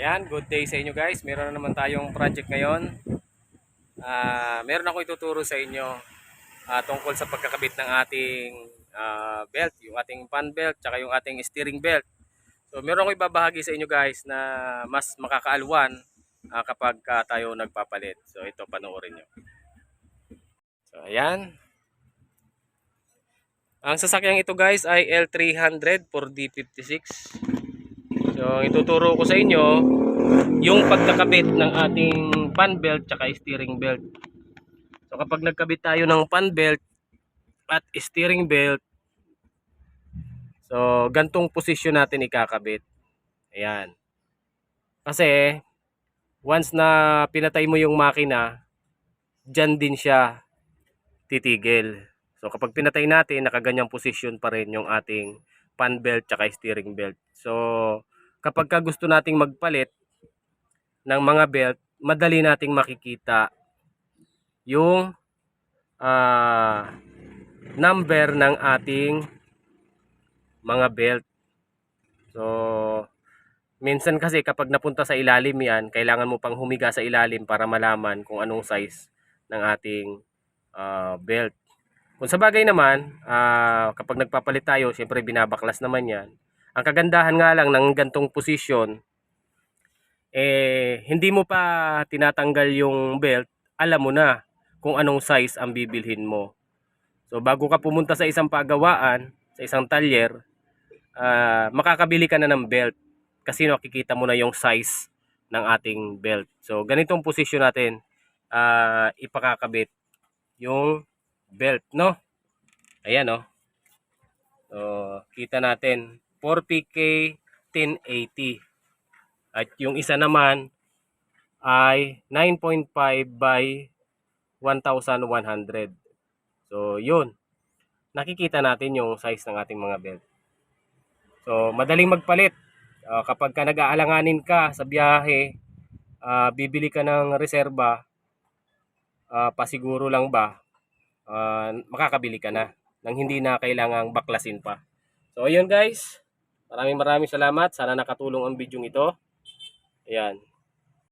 Ayan, good day sa inyo guys. Meron na naman tayong project ngayon. Meron ako ituturo sa inyo tungkol sa pagkakabit ng ating belt, yung ating fan belt, tsaka yung ating steering belt. So meron ako ibabahagi sa inyo guys na mas makakaalwan kapag tayo nagpapalit. So ito, panoorin nyo. So ayan. Ang sasakyang ito guys ay L300 for D56. So ituturo ko sa inyo yung pagkakabit ng ating fan belt tsaka steering belt. So kapag nagkabit tayo ng fan belt at steering belt, so gantong posisyon natin ikakabit. Ayan. Kasi once na pinatay mo yung makina, dyan din siya titigil. So kapag pinatay natin, nakaganyang posisyon pa rin yung ating fan belt tsaka steering belt. So kapag ka gusto nating magpalit ng mga belt, madali nating makikita yung number ng ating mga belt. So minsan kasi kapag napunta sa ilalim yan, kailangan mo pang humiga sa ilalim para malaman kung anong size ng ating belt. Kung sa bagay naman, kapag nagpapalit tayo, syempre binabaklas naman yan. Ang kagandahan nga lang ng gantong posisyon, hindi mo pa tinatanggal yung belt, alam mo na kung anong size ang bibilhin mo. So bago ka pumunta sa isang pagawaan, sa isang talyer, makakabili ka na ng belt kasi nakikita mo na yung size ng ating belt. So ganitong posisyon natin ipakakabit yung belt, no? Ayan, no? So kita natin 4PK 1080. At yung isa naman ay 9.5 by 1,100. So yun, nakikita natin yung size ng ating mga belt. So madaling magpalit. Kapag ka nag-aalanganin ka sa biyahe, bibili ka ng reserba, pasiguro lang ba, makakabili ka na nang hindi na kailangang baklasin pa. So ayun guys, maraming salamat. Sana nakatulong ang video ito. Ayan.